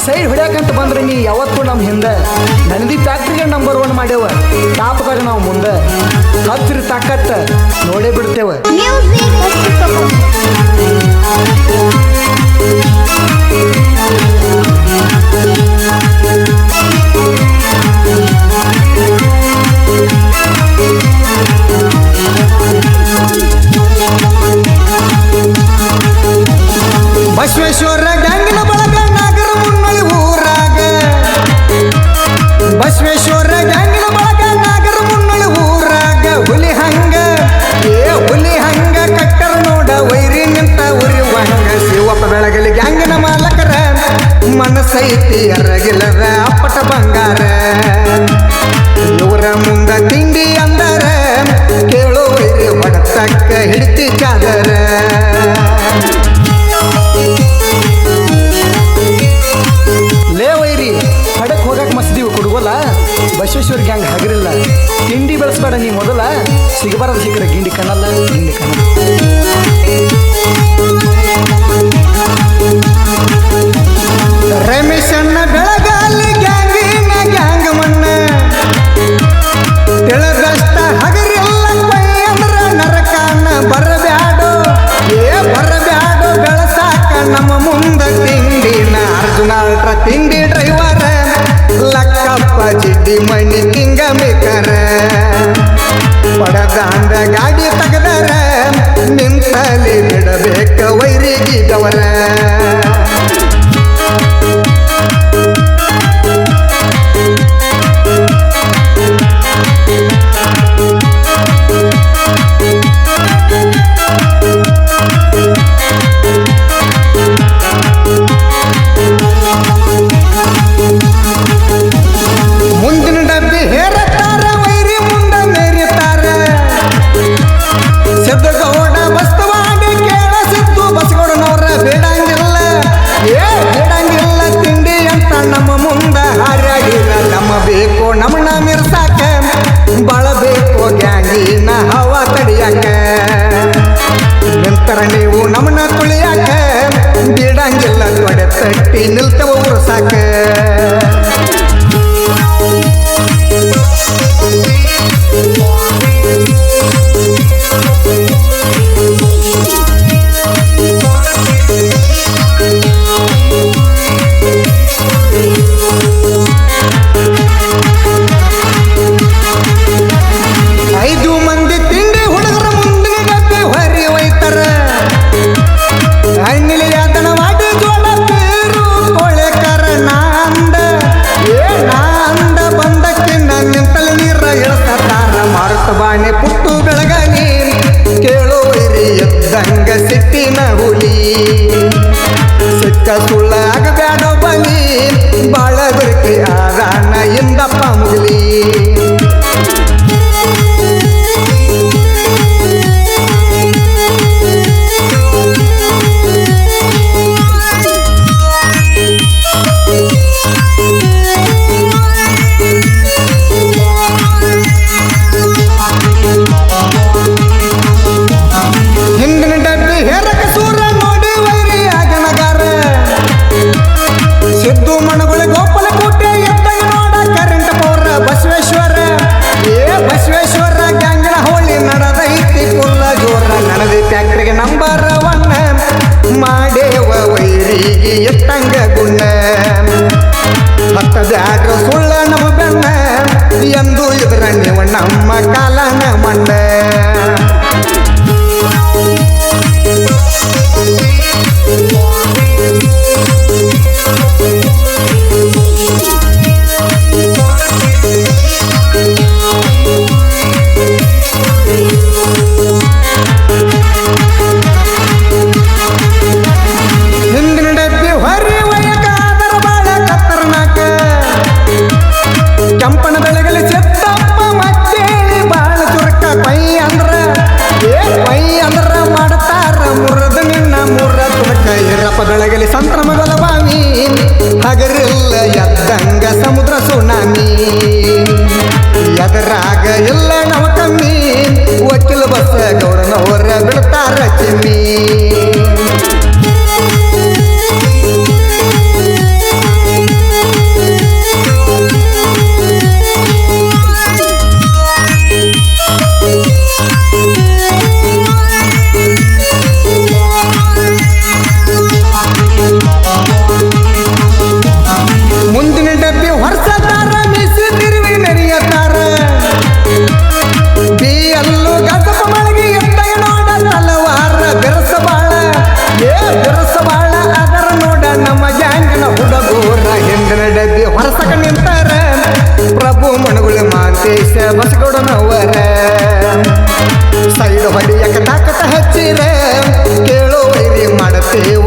side ಹೊಡ್ಯಾಕಂತ ಬಂದ್ರೆ ನೀ ಯಾವತ್ತೂ ನಮ್ಮ ಹಿಂದೆ ನನದಿ ಫ್ಯಾಕ್ಟ್ರಿಗೆ ನಂಬರ್ 1 ಮಾಡ್ಯವ ಟಾಪ್ದಾಗ ನಾವು ಮುಂದೆ ಹತ್ತಿರ ತಾಕತ್ತ ನೋಡೇ ಬಿಡ್ತೇವ ಬಸವೇಶ್ವರ ಗ್ಯಾಂಗಿನ ಬಳಗ ನಾಗರ ಮುನ್ನಳಿ ಊರಾಗ ಬಸವೇಶ್ವರ ಗ್ಯಾಂಗಿನ ಬಳಗ ನಾಗರ ಮುನ್ನಳಿ ಊರಾಗ ಹುಲಿ ಹಂಗ ಕಟ್ಟರ ನೋಡ ವೈರಿ ನಿಂತ ಉರಿವಂಗ ಶಿವಪ್ಪ ಬೆಳಗಲಿ ಗ್ಯಾಂಗಿನ ಮಾಲಕರ ಮನಸೈತಿ ಅರಗಿಲ್ಲದ ಅಪ್ಪಟ ಬಂಗಾರ ಇವರ ಮುಂದ ತಿಂಡಿ ಅಂದರ ಕೇಳೋ ವೈರಿ ಹೊಡತಕ್ಕ ಹಿಡಿತಿ ಚಾದರ ಹಡಕ್ ಹೋಗಕ್ ಮಸ್ದೀವು ಕೊಡುವಲ್ಲ ಬಸವೇಶ್ವರ ಗ್ಯಾಂಗ್ ಹಗರಿಲ್ಲ ತಿಂಡಿ ಬೆಳೆಸ್ಬೇಡ ನೀ ಮೊದಲ ಸಿಗಬಾರದು ಸಿಕ್ಕರೆ ಗಿಂಡಿ ಕಣ್ಣಲ್ಲ ಗಿಂಡಿ ಕಣ್ಣ ರಮೇಶಣ್ಣ ಬೆಳಗಾಲಿ ಗ್ಯಾಂಗಿನ ಗ್ಯಾಂಗ್ ಮಣ್ಣ ತಿಳಿದಷ್ಟ ಹಗರಿಲ್ಲ ಕೈ ಅಂದ್ರ ನರಕಾನ ಬರಬ್ಯಾಡೋ ಬೆಳಸಾಕ ನಮ್ಮ ಮುಂದ ತಿಂಡಿನ ಅರ್ಜುನ ಅಲ್ಟ್ರ ತಿಂಡಿ ಡ್ರೈವರ್ ಲಕ್ಕಪ್ಪ ಜಿಡ್ಡಿ ಮಣಿ ಕಿಂಗ ಮೇಕರ ಪಡದಾಂದ ಗಾಡಿ ತೆಗದರ ನಿಂತಲಿ ಬಿಡಬೇಕ ವೈರಿಗಿದವರ ಮುಂದಿನ ಡಬ್ಬಿ ಹೇರತಾರ ವೈರಿ ಮುಂದ ಮೇರಿತಾರ ಸಿದ್ದಗೌಡ ಬಸ್ತವಾಡಿ ಕೇಳಿಸಿದ್ದು ಬಸಗೌಡನವರ ಬೇಡಂಗಿಲ್ಲ ತಿಂಡಿ ಅಂತ ನಮ್ಮ ಮುಂದ ಹಾರ್ಯಾಗಿರ ನಮ್ಮ ಬೇಕು ನಮ್ಮನ್ನ ಮಿರ್ಸಾಕ ಬಳಬೇಕು ಗ್ಯಾಂಗಿನ ಹವಾ ತಡಿಯಾಕ ನಿಂತರ ನೀವು ನಮ್ಮನ್ನ ತುಳಿಯಾಕ ಬಿಡಂಗಿಲ್ಲ ತೊಡೆ ತಟ್ಟಿ ನಿಲ್ತವ ಉರ್ಸಾಕ ಐದು ಮಂದಿ ತಿಂಡಿ ಹುಡುಗರ ಮುಂದಿನ ಡಬ್ಬಿ ಹೊರಿ ಒಯ್ತಾರ ಹಣ್ಣಿಲಿ ಯಾತನ ಮಾಡಿ ಜೋಳ ಬೀರು ಕೊಳೆಕರ ನಾಂದ ಬಂದಕ್ಕಿನ್ನ ನಿಂತಲ್ಲಿ ನೀರ ಇಳಿಸ್ತಾರ ಮಾರುತ ಬಾಣಿ ಪುಟ್ಟು ಬೆಳಗನಿ ಕೇಳೋ ಇರಿ ಎದ್ದಂಗ ಸಿಟ್ಟಿನ ಹುಲಿ ಸಿಕ್ಕ ಸುಳ್ಳ ಆಗಬ್ಯಾಡೋ ಬಲಿ ಬಾಳ ಬೆರಕೆ ಆರಾನ ಇಂದಪ್ಪ ಮುಗಲಿ ಹಿಂದಿನ ಡಬ್ಬಿ ಹೇರಕ ಸೂರ ನೋಡಿ ವೈರಿ ಆಗನಗಾರ ಸಿದ್ದು ಮಣಗುಳ ಗೋಪಾಲ ಕೋಟೆ ಎತ್ತಾಗ ನೋಡ ಕರೆಂಟ್ ಪೌರ ಬಸವೇಶ್ವರ ಗ್ಯಾಂಗಿನ ಹೋಳಿ ನಡೆದೈತಿ ಕುಲ್ಲ ಜೋರ ನಡೆದಿ ಫ್ಯಾಕ್ಟ್ರಿಗೆ ನಂಬರ್ 1 ಮಾಡೇವ ವೈರಿಗೆ ಎತ್ತಂಗ ಗುಣ್ಣ ಹತ್ತದ್ಯಾಡ್ರ ಸುಳ್ಳ ನಮ್ಮ ಬೆನ್ನ ಎಂದು ಇದ್ರ ನೀವು ನಮ್ಮ ಕಾಲನ ಮಣ್ಣ ಹಿಂದಿನ ಡಬ್ಬಿ ಹೊರಿ ವಯಕಾದರ ಬಾಳ ಕತ್ತರ್ನಾಕ ಕೆಂಪನ ಬೆಳಗಲಿ ಚೆತ್ತಪ್ಪ ಮತ್ತೇಳಿ ಬಾಳ ಚುರುಕ ಪೈ ವೆಂಕಟೇಶ ಬಸಗೌಡನವರ ಸೈಡ್ ಹೊಡಿಯಕ ತಾಕತ ಹಚ್ಚಿರ ಕೇಳೋ ವೈರಿ ಮಾಡತೇವ